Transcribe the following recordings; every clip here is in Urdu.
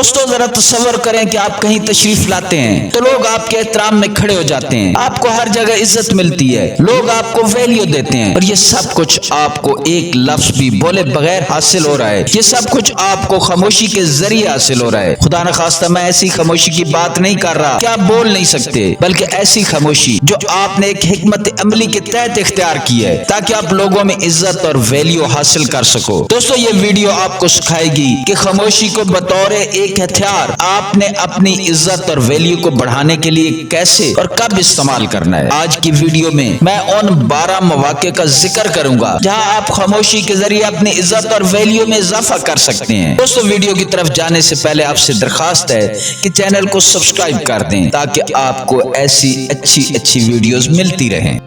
دوستو ذرا تصور کریں کہ آپ کہیں تشریف لاتے ہیں تو لوگ آپ کے احترام میں کھڑے ہو جاتے ہیں، آپ کو ہر جگہ عزت ملتی ہے، لوگ آپ کو ویلیو دیتے ہیں، اور یہ سب کچھ آپ کو ایک لفظ بھی بولے بغیر حاصل ہو رہا ہے۔ یہ سب کچھ آپ کو خاموشی کے ذریعے حاصل ہو رہا ہے۔ خدا نخواستہ میں ایسی خاموشی کی بات نہیں کر رہا کہ آپ بول نہیں سکتے، بلکہ ایسی خاموشی جو آپ نے ایک حکمت عملی کے تحت اختیار کی ہے تاکہ آپ لوگوں میں عزت اور ویلیو حاصل کر سکو۔ دوستو یہ ویڈیو آپ کو سکھائے گی کہ خاموشی کو بطور ایک ہتھیار آپ نے اپنی عزت اور ویلیو کو بڑھانے کے لیے کیسے اور کب استعمال کرنا ہے۔ آج کی ویڈیو میں میں ان 12 مواقع کا ذکر کروں گا جہاں آپ خاموشی کے ذریعے اپنی عزت اور ویلیو میں اضافہ کر سکتے ہیں۔ دوستو ویڈیو کی طرف جانے سے پہلے آپ سے درخواست ہے کہ چینل کو سبسکرائب کر دیں تاکہ آپ کو ایسی اچھی ویڈیوز ملتی رہیں۔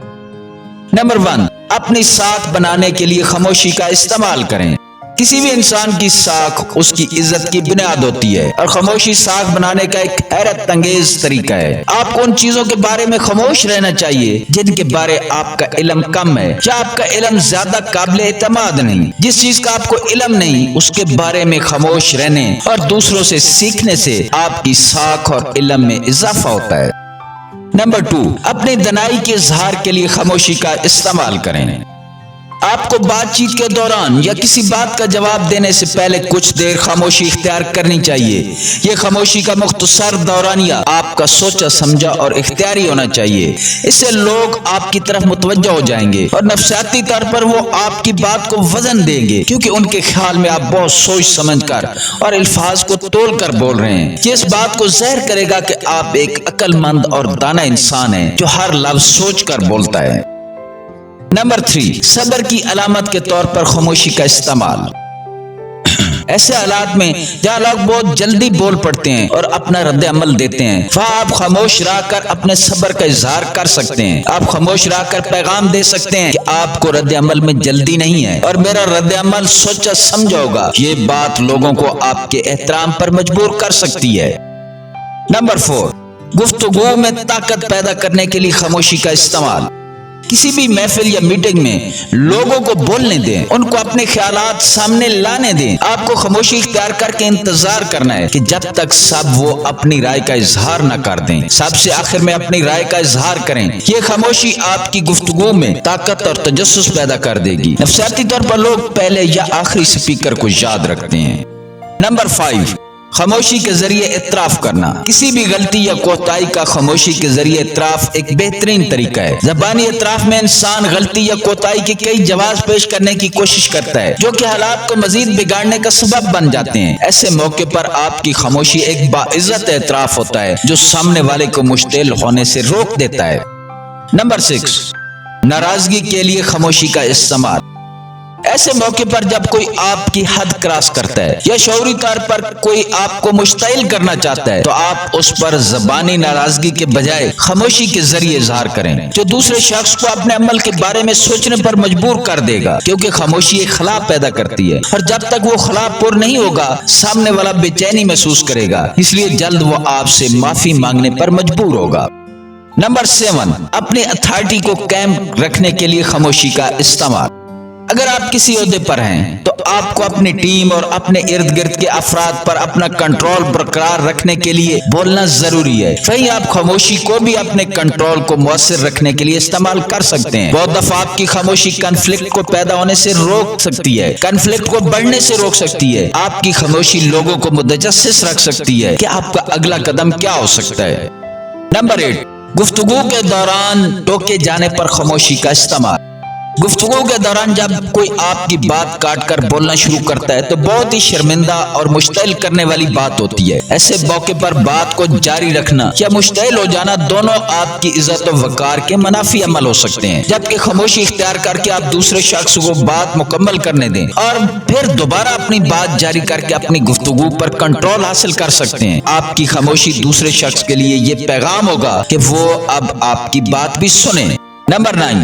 نمبر 1، اپنی ساکھ بنانے کے لیے خاموشی کا استعمال کریں۔ کسی بھی انسان کی ساکھ اس کی عزت کی بنیاد ہوتی ہے، اور خاموشی ساکھ بنانے کا ایک حیرت انگیز طریقہ ہے۔ آپ کو ان چیزوں کے بارے میں خاموش رہنا چاہیے جن کے بارے آپ کا علم کم ہے یا آپ کا علم زیادہ قابل اعتماد نہیں۔ جس چیز کا آپ کو علم نہیں اس کے بارے میں خاموش رہنے اور دوسروں سے سیکھنے سے آپ کی ساکھ اور علم میں اضافہ ہوتا ہے۔ نمبر 2، اپنی دانائی کے اظہار کے لیے خاموشی کا استعمال کریں۔ آپ کو بات چیت کے دوران یا کسی بات کا جواب دینے سے پہلے کچھ دیر خاموشی اختیار کرنی چاہیے۔ یہ خاموشی کا مختصر دورانیہ آپ کا سوچا سمجھا اور اختیاری ہونا چاہیے۔ اس سے لوگ آپ کی طرف متوجہ ہو جائیں گے اور نفسیاتی طور پر وہ آپ کی بات کو وزن دیں گے، کیونکہ ان کے خیال میں آپ بہت سوچ سمجھ کر اور الفاظ کو تول کر بول رہے ہیں۔ یہ اس بات کو ظاہر کرے گا کہ آپ ایک عقل مند اور دانا انسان ہیں جو ہر لفظ سوچ کر بولتا ہے۔ نمبر 3، صبر کی علامت کے طور پر خاموشی کا استعمال۔ ایسے حالات میں جہاں لوگ بہت جلدی بول پڑتے ہیں اور اپنا رد عمل دیتے ہیں، وہاں آپ خاموش رہ کر اپنے صبر کا اظہار کر سکتے ہیں۔ آپ خاموش رہ کر پیغام دے سکتے ہیں کہ آپ کو رد عمل میں جلدی نہیں ہے اور میرا رد عمل سوچا سمجھا ہوگا۔ یہ بات لوگوں کو آپ کے احترام پر مجبور کر سکتی ہے۔ نمبر 4، گفتگو میں طاقت پیدا کرنے کے لیے خاموشی کا استعمال۔ کسی بھی محفل یا میٹنگ میں لوگوں کو بولنے دیں، ان کو اپنے خیالات سامنے لانے دیں۔ آپ کو خاموشی اختیار کر کے انتظار کرنا ہے کہ جب تک سب وہ اپنی رائے کا اظہار نہ کر دیں، سب سے آخر میں اپنی رائے کا اظہار کریں۔ یہ خاموشی آپ کی گفتگو میں طاقت اور تجسس پیدا کر دے گی۔ نفسیاتی طور پر لوگ پہلے یا آخری سپیکر کو یاد رکھتے ہیں۔ نمبر 5، خاموشی کے ذریعے اعتراف کرنا۔ کسی بھی غلطی یا کوتاہی کا خاموشی کے ذریعے اعتراف ایک بہترین طریقہ ہے۔ زبانی اعتراف میں انسان غلطی یا کوتاہی کے کئی جواز پیش کرنے کی کوشش کرتا ہے جو کہ حالات کو مزید بگاڑنے کا سبب بن جاتے ہیں۔ ایسے موقع پر آپ کی خاموشی ایک باعزت اعتراف ہوتا ہے جو سامنے والے کو مشتعل ہونے سے روک دیتا ہے۔ نمبر 6، ناراضگی کے لیے خاموشی کا استعمال۔ ایسے موقع پر جب کوئی آپ کی حد کراس کرتا ہے یا شعوری طور پر کوئی آپ کو مشتعل کرنا چاہتا ہے تو آپ اس پر زبانی ناراضگی کے بجائے خاموشی کے ذریعے اظہار کریں، جو دوسرے شخص کو اپنے عمل کے بارے میں سوچنے پر مجبور کر دے گا، کیونکہ خاموشی ایک خلا پیدا کرتی ہے اور جب تک وہ خلا پر نہیں ہوگا سامنے والا بے چینی محسوس کرے گا، اس لیے جلد وہ آپ سے معافی مانگنے پر مجبور ہوگا۔ نمبر 7، اپنی اتھارٹی کو قائم رکھنے کے لیے خاموشی کا استعمال۔ اگر آپ کسی عہدے پر ہیں تو آپ کو اپنی ٹیم اور اپنے ارد گرد کے افراد پر اپنا کنٹرول برقرار رکھنے کے لیے بولنا ضروری ہے۔ وہیں آپ خاموشی کو بھی اپنے کنٹرول کو مؤثر رکھنے کے لیے استعمال کر سکتے ہیں۔ بہت دفعہ آپ کی خاموشی کنفلکٹ کو پیدا ہونے سے روک سکتی ہے، کنفلکٹ کو بڑھنے سے روک سکتی ہے۔ آپ کی خاموشی لوگوں کو متجسس رکھ سکتی ہے کہ آپ کا اگلا قدم کیا ہو سکتا ہے۔ نمبر 8، گفتگو کے دوران ٹوکے جانے پر خاموشی کا استعمال۔ گفتگو کے دوران جب کوئی آپ کی بات کاٹ کر بولنا شروع کرتا ہے تو بہت ہی شرمندہ اور مشتعل کرنے والی بات ہوتی ہے۔ ایسے موقع پر بات کو جاری رکھنا یا مشتعل ہو جانا دونوں آپ کی عزت و وقار کے منافی عمل ہو سکتے ہیں، جبکہ خاموشی اختیار کر کے آپ دوسرے شخص کو بات مکمل کرنے دیں اور پھر دوبارہ اپنی بات جاری کر کے اپنی گفتگو پر کنٹرول حاصل کر سکتے ہیں۔ آپ کی خاموشی دوسرے شخص کے لیے یہ پیغام ہوگا کہ وہ اب آپ کی بات بھی سنیں۔ نمبر 9،